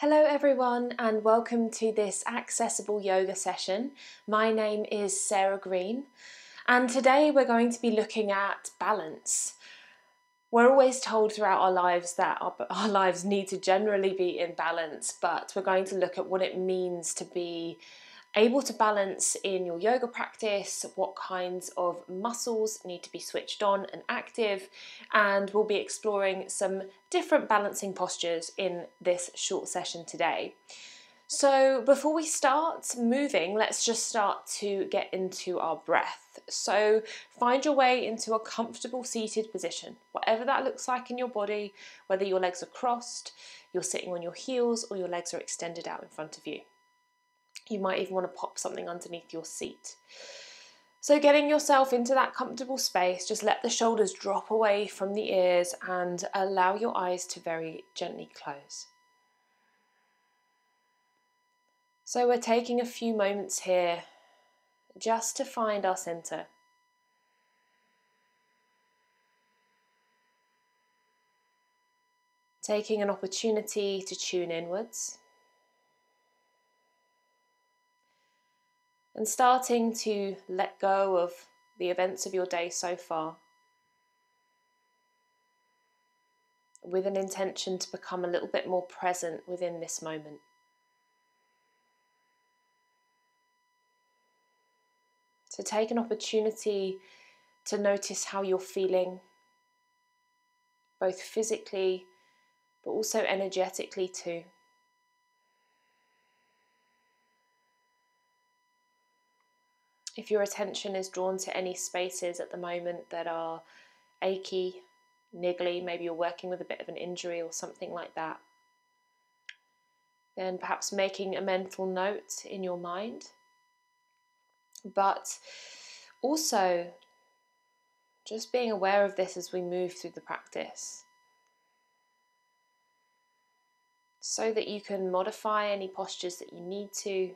Hello everyone and welcome to this accessible yoga session. My name is Sarah Green and today we're going to be looking at balance. We're always told throughout our lives that our lives need to generally be in balance, but we're going to look at what it means to be able to balance in your yoga practice, what kinds of muscles need to be switched on and active, and we'll be exploring some different balancing postures in this short session today. So before we start moving, let's just start to get into our breath. So find your way into a comfortable seated position, whatever that looks like in your body, whether your legs are crossed, you're sitting on your heels, or your legs are extended out in front of you. You might even want to pop something underneath your seat. So getting yourself into that comfortable space, just let the shoulders drop away from the ears and allow your eyes to very gently close. So we're taking a few moments here just to find our center. Taking an opportunity to tune inwards. And starting to let go of the events of your day so far, with an intention to become a little bit more present within this moment. So take an opportunity to notice how you're feeling, both physically, but also energetically too. If your attention is drawn to any spaces at the moment that are achy, niggly, maybe you're working with a bit of an injury or something like that, then perhaps making a mental note in your mind, but also just being aware of this as we move through the practice, so that you can modify any postures that you need to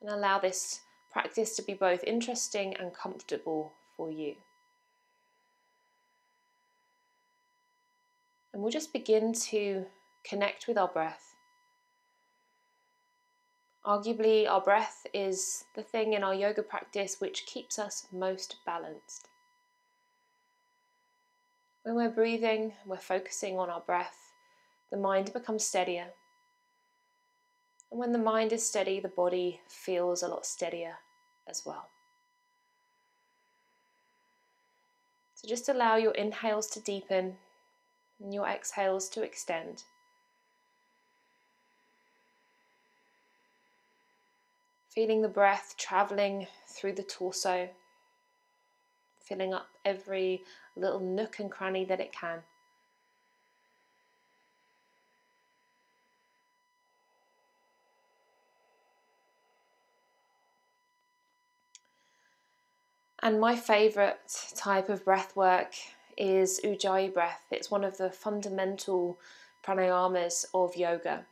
and allow this practice to be both interesting and comfortable for you. And we'll just begin to connect with our breath. Arguably, our breath is the thing in our yoga practice which keeps us most balanced. When we're breathing, we're focusing on our breath, the mind becomes steadier. And when the mind is steady, the body feels a lot steadier as well. So just allow your inhales to deepen and your exhales to extend. Feeling the breath traveling through the torso, filling up every little nook and cranny that it can. And my favourite type of breath work is Ujjayi breath. It's one of the fundamental pranayamas of yoga.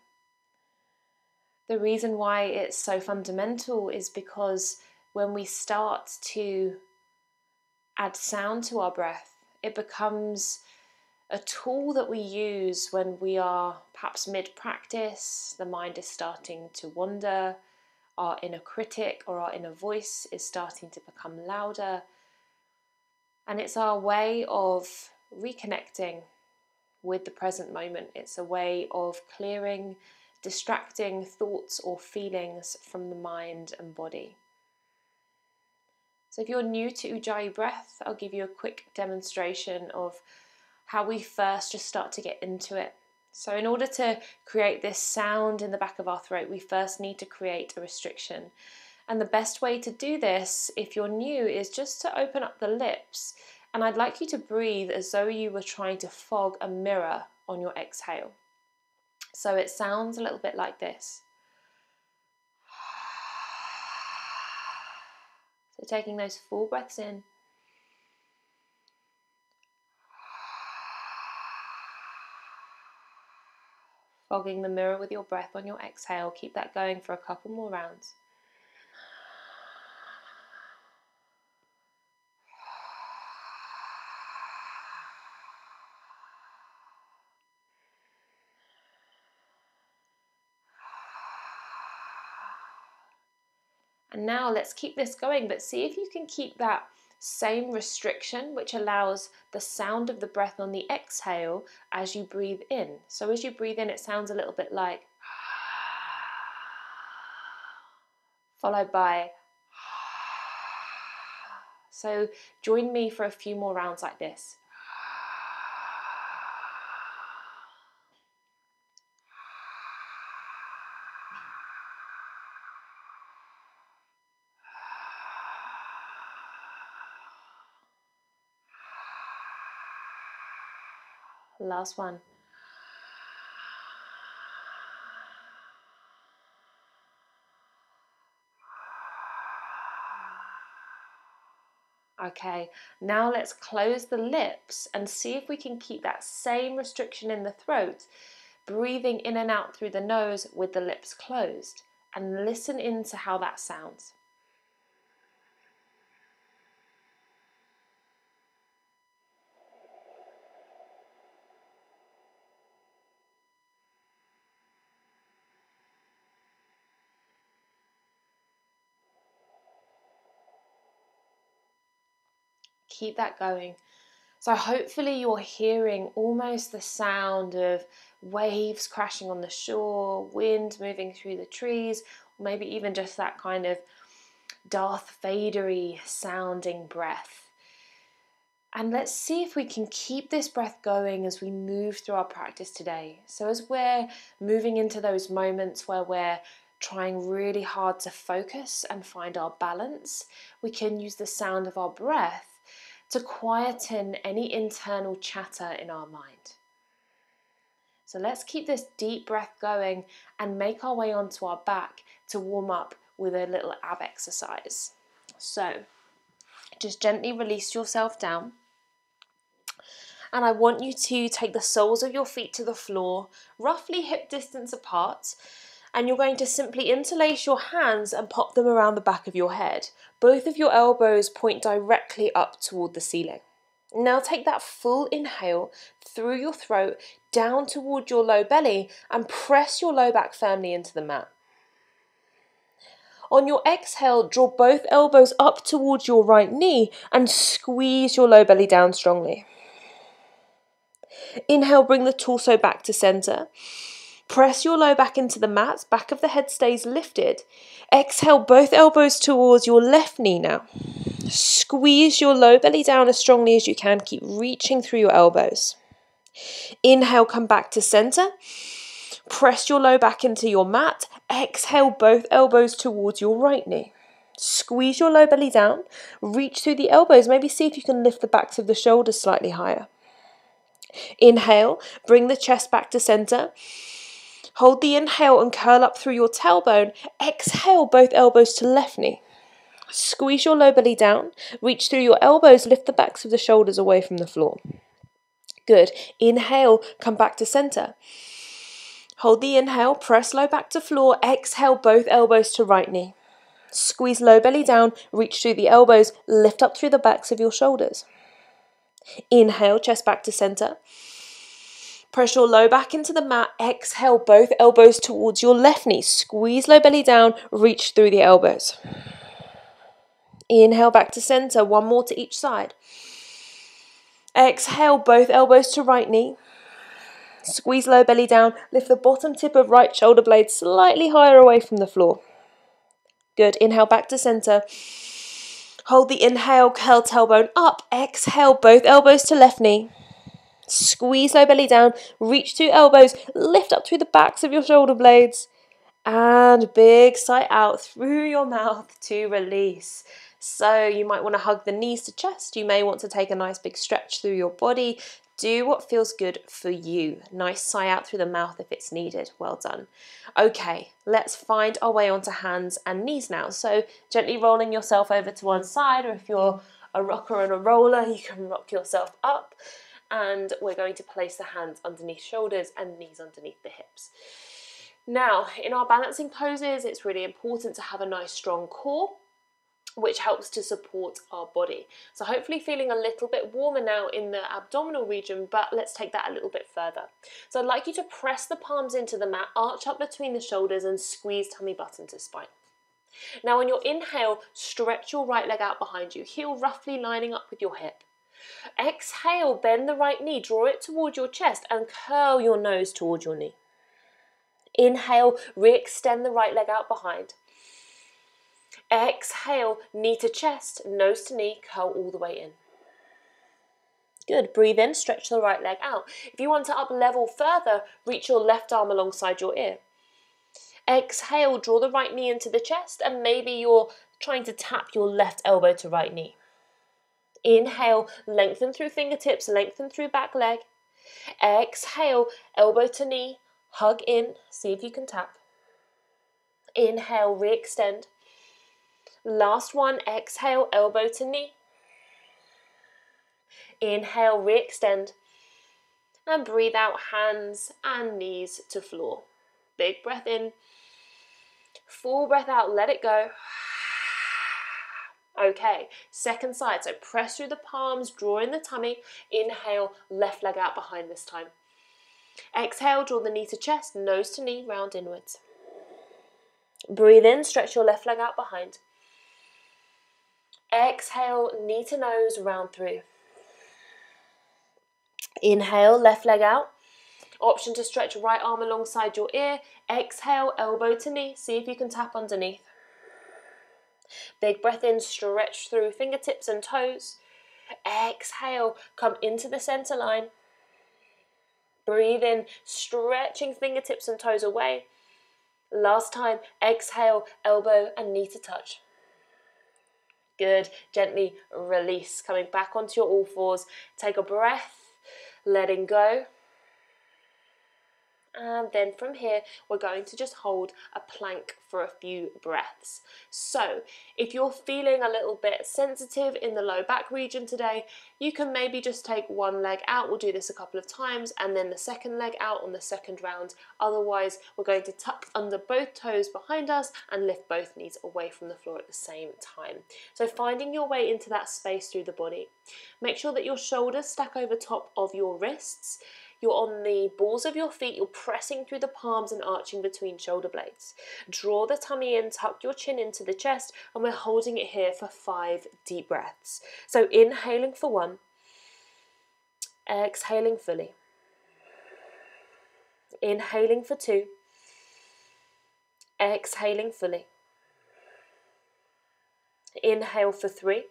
The reason why it's so fundamental is because when we start to add sound to our breath, it becomes a tool that we use when we are perhaps mid-practice, the mind is starting to wander, our inner critic or our inner voice is starting to become louder. And it's our way of reconnecting with the present moment. It's a way of clearing distracting thoughts or feelings from the mind and body. So if you're new to Ujjayi breath, I'll give you a quick demonstration of how we first just start to get into it. So in order to create this sound in the back of our throat, we first need to create a restriction. And the best way to do this, if you're new, is just to open up the lips. And I'd like you to breathe as though you were trying to fog a mirror on your exhale. So it sounds a little bit like this. So taking those full breaths in. Fogging the mirror with your breath on your exhale. Keep that going for a couple more rounds. And now let's keep this going, but see if you can keep that same restriction, which allows the sound of the breath on the exhale as you breathe in. So as you breathe in, it sounds a little bit like followed by. So join me for a few more rounds like this. Last one. Okay, now let's close the lips and see if we can keep that same restriction in the throat, breathing in and out through the nose with the lips closed, and listen into how that sounds. Keep that going. So hopefully you're hearing almost the sound of waves crashing on the shore, wind moving through the trees, or maybe even just that kind of Darth Vader-y sounding breath. And let's see if we can keep this breath going as we move through our practice today. So as we're moving into those moments where we're trying really hard to focus and find our balance, we can use the sound of our breath to quieten any internal chatter in our mind. So let's keep this deep breath going and make our way onto our back to warm up with a little ab exercise. So just gently release yourself down. And I want you to take the soles of your feet to the floor, roughly hip distance apart, and you're going to simply interlace your hands and pop them around the back of your head. Both of your elbows point directly up toward the ceiling. Now take that full inhale through your throat, down toward your low belly, and press your low back firmly into the mat. On your exhale, draw both elbows up towards your right knee and squeeze your low belly down strongly. Inhale, bring the torso back to center. Press your low back into the mat, back of the head stays lifted. Exhale, both elbows towards your left knee now. Squeeze your low belly down as strongly as you can. Keep reaching through your elbows. Inhale, come back to center. Press your low back into your mat. Exhale, both elbows towards your right knee. Squeeze your low belly down. Reach through the elbows. Maybe see if you can lift the backs of the shoulders slightly higher. Inhale, bring the chest back to center. Hold the inhale and curl up through your tailbone. Exhale, both elbows to left knee. Squeeze your low belly down. Reach through your elbows. Lift the backs of the shoulders away from the floor. Good. Inhale, come back to center. Hold the inhale, press low back to floor. Exhale, both elbows to right knee. Squeeze low belly down. Reach through the elbows. Lift up through the backs of your shoulders. Inhale, chest back to center. Press your low back into the mat. Exhale, both elbows towards your left knee. Squeeze low belly down. Reach through the elbows. Inhale, back to center. One more to each side. Exhale, both elbows to right knee. Squeeze low belly down. Lift the bottom tip of right shoulder blade slightly higher away from the floor. Good. Inhale, back to center. Hold the inhale, curl tailbone up. Exhale, both elbows to left knee. Squeeze low belly down, reach through elbows, lift up through the backs of your shoulder blades, and big sigh out through your mouth to release. So you might want to hug the knees to chest. You may want to take a nice big stretch through your body. Do what feels good for you. Nice sigh out through the mouth if it's needed. Well done. Okay, let's find our way onto hands and knees now. So gently rolling yourself over to one side, or if you're a rocker and a roller, you can rock yourself up. And we're going to place the hands underneath shoulders and knees underneath the hips. Now, in our balancing poses, it's really important to have a nice strong core, which helps to support our body. So hopefully feeling a little bit warmer now in the abdominal region, but let's take that a little bit further. So I'd like you to press the palms into the mat, arch up between the shoulders and squeeze tummy button to spine. Now on your inhale, stretch your right leg out behind you, heel roughly lining up with your hip. Exhale, bend the right knee, draw it toward your chest and curl your nose toward your knee. Inhale, re-extend the right leg out behind. Exhale, knee to chest, nose to knee, curl all the way in. Good, breathe in, stretch the right leg out. If you want to up level further, reach your left arm alongside your ear. Exhale, draw the right knee into the chest and maybe you're trying to tap your left elbow to right knee. Inhale, lengthen through fingertips, lengthen through back leg. Exhale, elbow to knee, hug in, see if you can tap. Inhale, re-extend. Last one, exhale, elbow to knee. Inhale, re-extend. And breathe out, hands and knees to floor. Big breath in. Full breath out, let it go. Okay, second side, so press through the palms, draw in the tummy. Inhale, left leg out behind this time. Exhale, draw the knee to chest, nose to knee, round inwards. Breathe in, stretch your left leg out behind. Exhale, knee to nose, round through. Inhale, left leg out. Option to stretch right arm alongside your ear. Exhale, elbow to knee. See if you can tap underneath. Big breath in, stretch through fingertips and toes. Exhale, come into the center line. Breathe in, stretching fingertips and toes away. Last time, exhale, elbow and knee to touch. Good, gently release, coming back onto your all fours. Take a breath, letting go. And then from here, we're going to just hold a plank for a few breaths. So if you're feeling a little bit sensitive in the low back region today, you can maybe just take one leg out. We'll do this a couple of times and then the second leg out on the second round. Otherwise, we're going to tuck under both toes behind us and lift both knees away from the floor at the same time. So finding your way into that space through the body. Make sure that your shoulders stack over top of your wrists. You're on the balls of your feet, you're pressing through the palms and arching between shoulder blades. Draw the tummy in, tuck your chin into the chest, and we're holding it here for 5 deep breaths. So inhaling for 1, exhaling fully. Inhaling for 2, exhaling fully. Inhale for 3,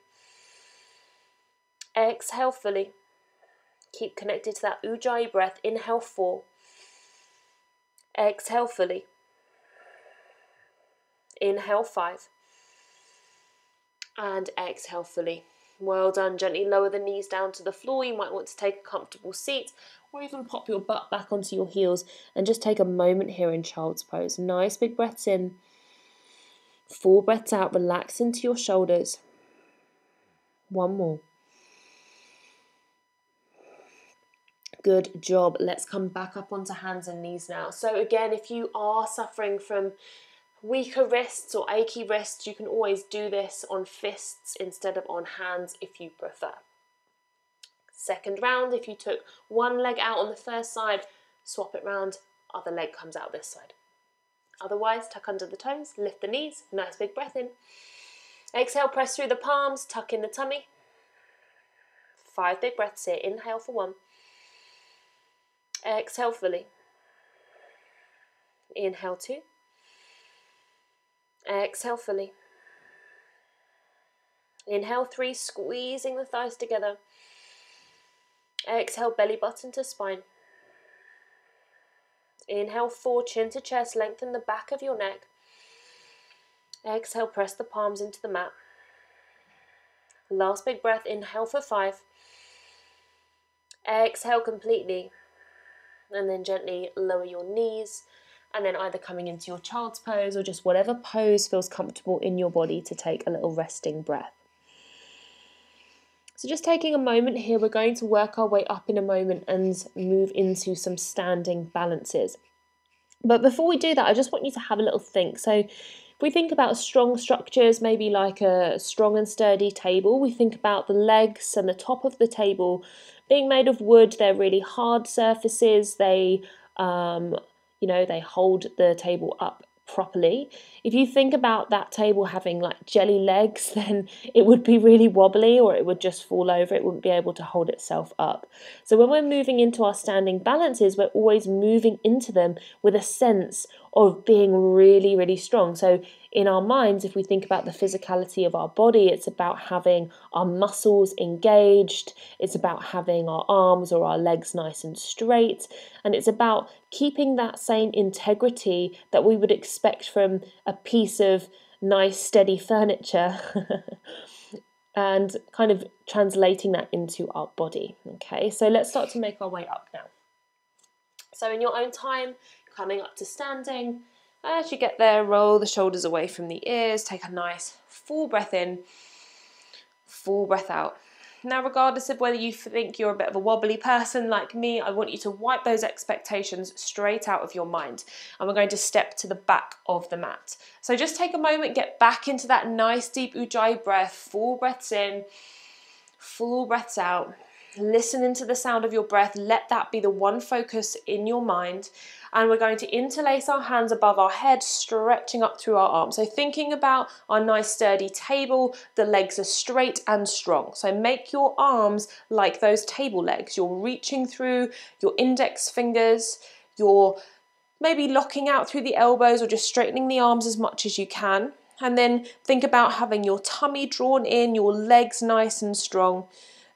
exhale fully. Keep connected to that Ujjayi breath. Inhale 4. Exhale fully. Inhale 5. And exhale fully. Well done. Gently lower the knees down to the floor. You might want to take a comfortable seat or even pop your butt back onto your heels and just take a moment here in child's pose. Nice big breaths in. 4 breaths out. Relax into your shoulders. 1 more. Good job. Let's come back up onto hands and knees now. So again, if you are suffering from weaker wrists or achy wrists, you can always do this on fists instead of on hands if you prefer. Second round, if you took one leg out on the first side, swap it round, other leg comes out this side. Otherwise, tuck under the toes, lift the knees, nice big breath in. Exhale, press through the palms, tuck in the tummy. 5 big breaths here. Inhale for 1. Exhale fully. Inhale 2. Exhale fully. Inhale 3, squeezing the thighs together. Exhale, belly button to spine. Inhale 4, chin to chest, lengthen the back of your neck. Exhale, press the palms into the mat. Last big breath, inhale for 5. Exhale completely. And then gently lower your knees and then either coming into your child's pose or just whatever pose feels comfortable in your body to take a little resting breath. So just taking a moment here, we're going to work our way up in a moment and move into some standing balances. But before we do that, I just want you to have a little think. So if we think about strong structures, maybe like a strong and sturdy table, we think about the legs and the top of the table being made of wood. They're really hard surfaces. They, they hold the table up properly. If you think about that table having like jelly legs, then it would be really wobbly, or it would just fall over. It wouldn't be able to hold itself up. So when we're moving into our standing balances, we're always moving into them with a sense of being really, really strong. So in our minds, if we think about the physicality of our body, it's about having our muscles engaged, it's about having our arms or our legs nice and straight, and it's about keeping that same integrity that we would expect from a piece of nice, steady furniture and kind of translating that into our body. Okay, so let's start to make our way up now. So in your own time, coming up to standing. As you get there, roll the shoulders away from the ears, take a nice full breath in, full breath out. Now, regardless of whether you think you're a bit of a wobbly person like me, I want you to wipe those expectations straight out of your mind. And we're going to step to the back of the mat. So just take a moment, get back into that nice deep Ujjayi breath, full breaths in, full breaths out. Listen into the sound of your breath. Let that be the one focus in your mind. And we're going to interlace our hands above our head, stretching up through our arms. So thinking about our nice sturdy table, the legs are straight and strong. So make your arms like those table legs. You're reaching through your index fingers. You're maybe locking out through the elbows or just straightening the arms as much as you can. And then think about having your tummy drawn in, your legs nice and strong.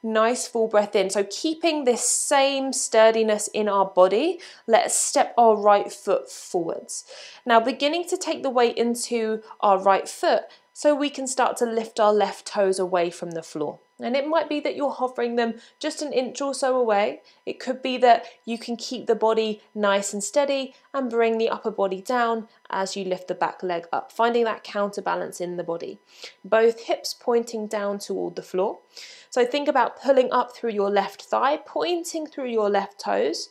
Nice full breath in. So keeping this same sturdiness in our body, let's step our right foot forwards. Now beginning to take the weight into our right foot so we can start to lift our left toes away from the floor. And it might be that you're hovering them just an inch or so away. It could be that you can keep the body nice and steady and bring the upper body down as you lift the back leg up, finding that counterbalance in the body. Both hips pointing down toward the floor. So think about pulling up through your left thigh, pointing through your left toes.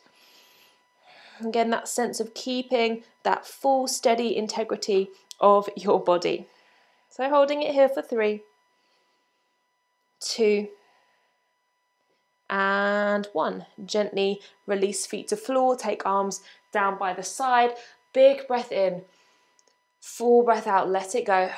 Again, that sense of keeping that full steady integrity of your body. So holding it here for 3, 2, and 1. Gently release feet to floor, take arms down by the side. Big breath in, full breath out, let it go.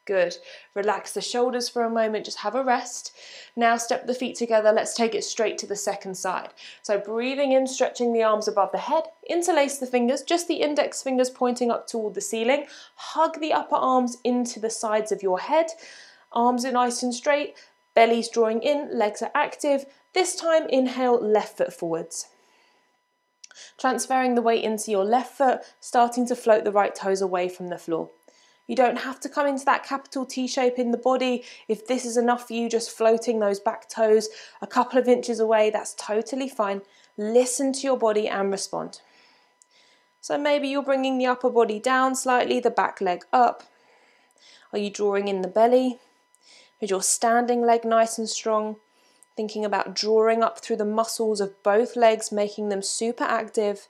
Good. Relax the shoulders for a moment, just have a rest. Now step the feet together, let's take it straight to the second side. So breathing in, stretching the arms above the head, interlace the fingers, just the index fingers pointing up toward the ceiling. Hug the upper arms into the sides of your head. Arms are nice and straight, belly's drawing in, legs are active. This time inhale, left foot forwards. Transferring the weight into your left foot, starting to float the right toes away from the floor. You don't have to come into that capital T shape in the body. If this is enough for you, just floating those back toes a couple of inches away, that's totally fine. Listen to your body and respond. So maybe you're bringing the upper body down slightly, the back leg up. Are you drawing in the belly? Is your standing leg nice and strong? Thinking about drawing up through the muscles of both legs, making them super active.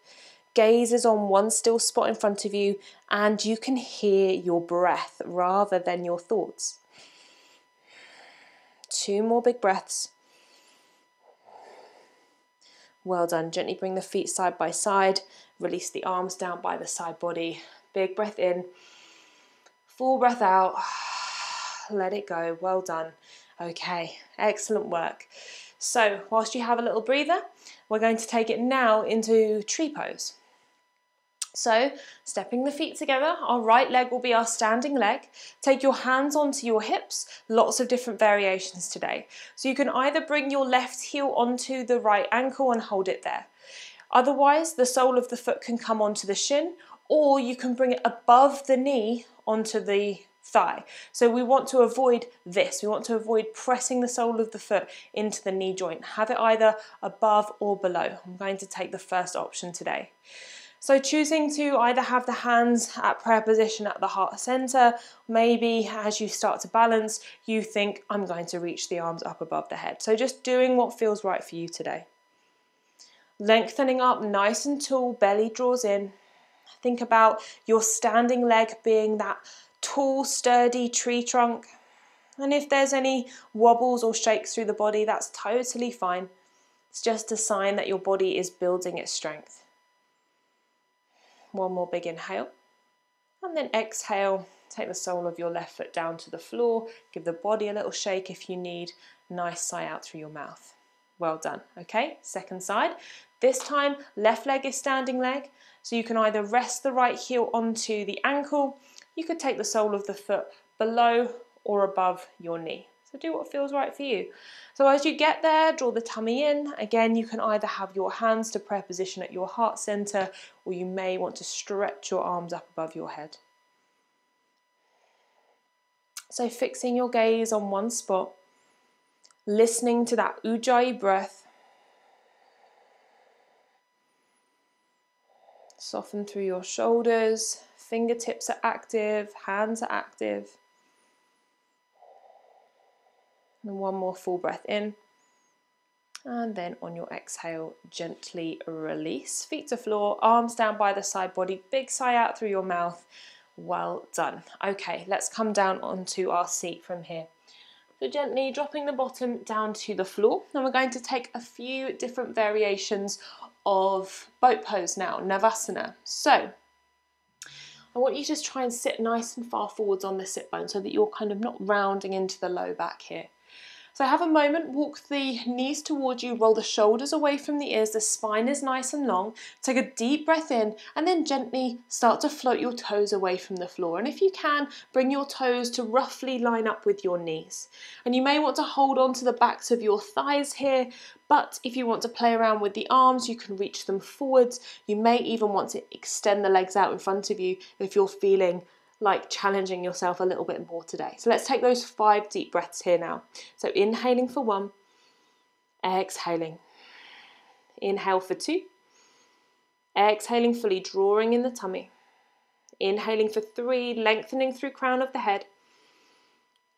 Gaze is on one still spot in front of you, and you can hear your breath rather than your thoughts. 2 more big breaths. Well done. Gently bring the feet side by side. Release the arms down by the side body. Big breath in. Full breath out. Let it go. Well done. Okay, excellent work. So whilst you have a little breather, we're going to take it now into tree pose. So, stepping the feet together, our right leg will be our standing leg. Take your hands onto your hips, lots of different variations today. So you can either bring your left heel onto the right ankle and hold it there. Otherwise, the sole of the foot can come onto the shin, or you can bring it above the knee onto the thigh. So we want to avoid this. We want to avoid pressing the sole of the foot into the knee joint. Have it either above or below. I'm going to take the first option today. So choosing to either have the hands at prayer position at the heart center, maybe as you start to balance, you think, I'm going to reach the arms up above the head. So just doing what feels right for you today. Lengthening up nice and tall, belly draws in. Think about your standing leg being that tall, sturdy tree trunk. And if there's any wobbles or shakes through the body, that's totally fine. It's just a sign that your body is building its strength. One more big inhale. And then exhale, take the sole of your left foot down to the floor. Give the body a little shake if you need. Nice sigh out through your mouth. Well done. Okay, second side. This time, left leg is standing leg. So you can either rest the right heel onto the ankle. You could take the sole of the foot below or above your knee. So do what feels right for you. So as you get there, draw the tummy in. Again, you can either have your hands to prayer position at your heart center, or you may want to stretch your arms up above your head. So fixing your gaze on one spot, listening to that Ujjayi breath. Soften through your shoulders, fingertips are active, hands are active. And one more full breath in. And then on your exhale, gently release. Feet to floor, arms down by the side body, big sigh out through your mouth. Well done. Okay, let's come down onto our seat from here. So gently dropping the bottom down to the floor. And we're going to take a few different variations of boat pose now, Navasana. So I want you to just try and sit nice and far forwards on the sit bone so that you're kind of not rounding into the low back here. So have a moment, walk the knees towards you, roll the shoulders away from the ears, the spine is nice and long. Take a deep breath in and then gently start to float your toes away from the floor. And if you can, bring your toes to roughly line up with your knees. And you may want to hold on to the backs of your thighs here, but if you want to play around with the arms, you can reach them forwards. You may even want to extend the legs out in front of you if you're feeling like challenging yourself a little bit more today. So let's take those 5 deep breaths here now. So inhaling for 1, exhaling. Inhale for 2, exhaling fully, drawing in the tummy. Inhaling for 3, lengthening through crown of the head.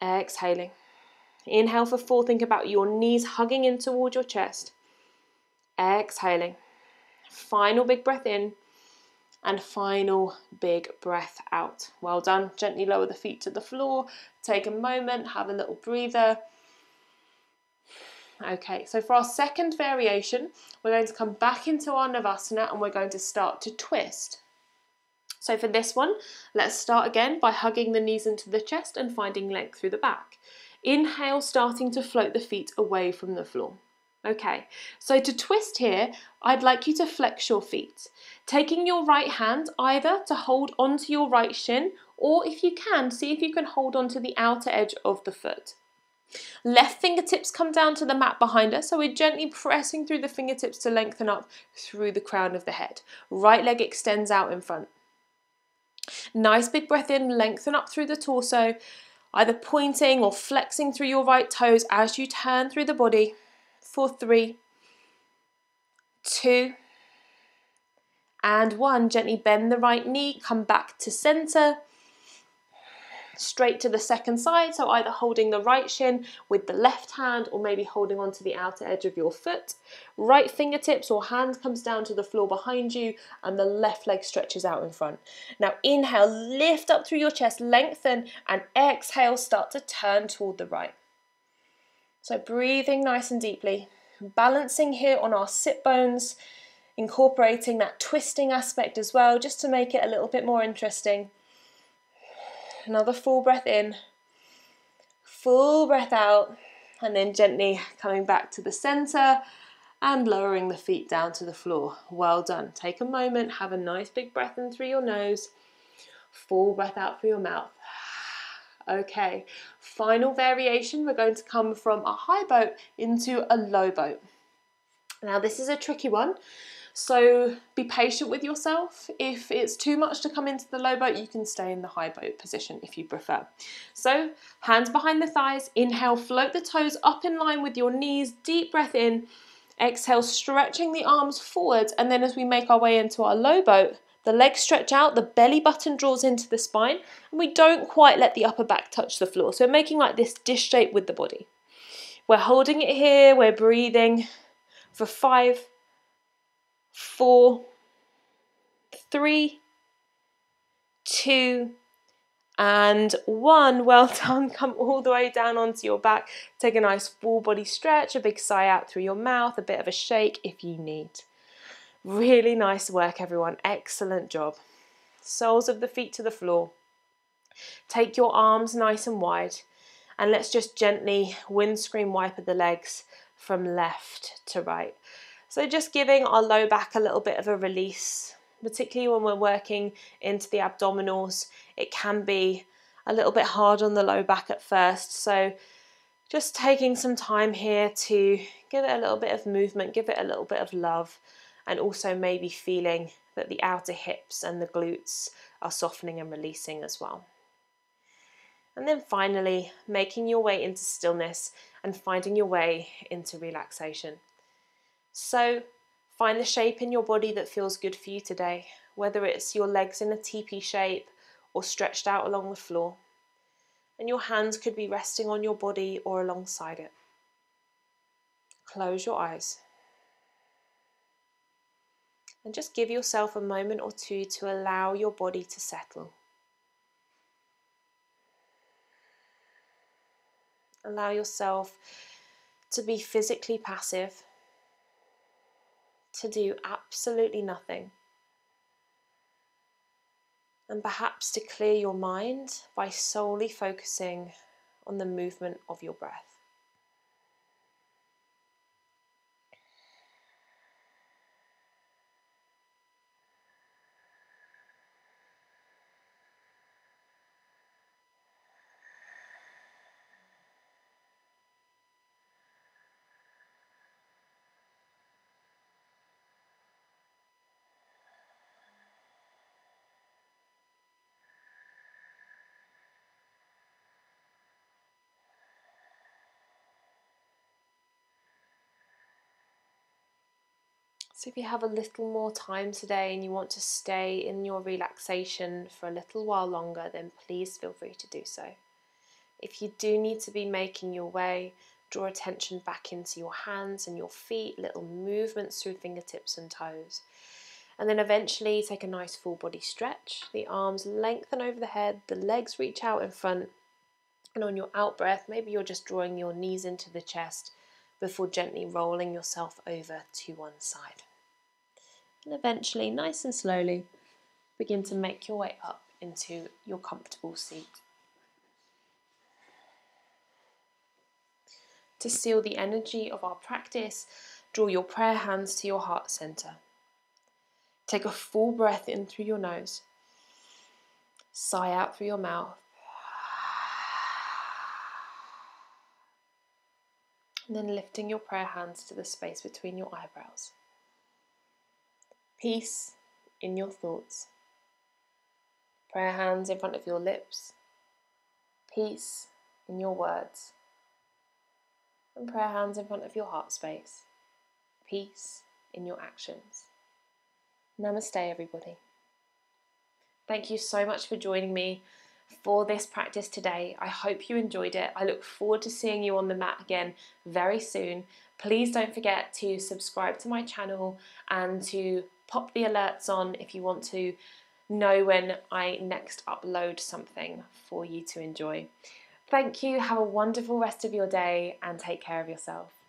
Exhaling. Inhale for 4, think about your knees hugging in toward your chest. Exhaling. Final big breath in. And final big breath out. Well done. Gently lower the feet to the floor. Take a moment, have a little breather. Okay, so for our second variation, we're going to come back into our Navasana and we're going to start to twist. So for this one, let's start again by hugging the knees into the chest and finding length through the back. Inhale, starting to float the feet away from the floor. Okay, so to twist here, I'd like you to flex your feet. Taking your right hand either to hold onto your right shin, or if you can, see if you can hold onto the outer edge of the foot. Left fingertips come down to the mat behind us, so we're gently pressing through the fingertips to lengthen up through the crown of the head. Right leg extends out in front. Nice big breath in, lengthen up through the torso, either pointing or flexing through your right toes as you turn through the body. For 3, 2, and 1. Gently bend the right knee, come back to center, straight to the second side, so either holding the right shin with the left hand or maybe holding onto the outer edge of your foot. Right fingertips or hand comes down to the floor behind you and the left leg stretches out in front. Now inhale, lift up through your chest, lengthen, and exhale, start to turn toward the right. So breathing nice and deeply, balancing here on our sit bones, incorporating that twisting aspect as well, just to make it a little bit more interesting. Another full breath in, full breath out, and then gently coming back to the center and lowering the feet down to the floor. Well done. Take a moment, have a nice big breath in through your nose, full breath out through your mouth. Okay, final variation, we're going to come from a high boat into a low boat. Now this is a tricky one, so be patient with yourself. If it's too much to come into the low boat, you can stay in the high boat position if you prefer. So hands behind the thighs, inhale, float the toes up in line with your knees, deep breath in, exhale, stretching the arms forwards, and then as we make our way into our low boat, the legs stretch out, the belly button draws into the spine, and we don't quite let the upper back touch the floor. So we're making like this dish shape with the body. We're holding it here, we're breathing for 5, 4, 3, 2, and 1. Well done. Come all the way down onto your back. Take a nice full body stretch, a big sigh out through your mouth, a bit of a shake if you need. Really nice work, everyone. Excellent job. Soles of the feet to the floor. Take your arms nice and wide, and let's just gently windscreen wiper the legs from left to right. So just giving our low back a little bit of a release, particularly when we're working into the abdominals. It can be a little bit hard on the low back at first, so just taking some time here to give it a little bit of movement, give it a little bit of love, and also maybe feeling that the outer hips and the glutes are softening and releasing as well. And then finally, making your way into stillness and finding your way into relaxation. So find the shape in your body that feels good for you today, whether it's your legs in a teepee shape or stretched out along the floor. And your hands could be resting on your body or alongside it. Close your eyes. And just give yourself a moment or two to allow your body to settle. Allow yourself to be physically passive, to do absolutely nothing, and perhaps to clear your mind by solely focusing on the movement of your breath. So if you have a little more time today and you want to stay in your relaxation for a little while longer, then please feel free to do so. If you do need to be making your way, draw attention back into your hands and your feet, little movements through fingertips and toes. And then eventually take a nice full body stretch. The arms lengthen over the head, the legs reach out in front. And on your out breath, maybe you're just drawing your knees into the chest before gently rolling yourself over to one side. And eventually, nice and slowly, begin to make your way up into your comfortable seat. To seal the energy of our practice, draw your prayer hands to your heart center. Take a full breath in through your nose. Sigh out through your mouth. And then lifting your prayer hands to the space between your eyebrows. Peace in your thoughts. Prayer hands in front of your lips. Peace in your words. And prayer hands in front of your heart space. Peace in your actions. Namaste, everybody. Thank you so much for joining me for this practice today. I hope you enjoyed it. I look forward to seeing you on the mat again very soon. Please don't forget to subscribe to my channel and to pop the alerts on if you want to know when I next upload something for you to enjoy. Thank you. Have a wonderful rest of your day and take care of yourself.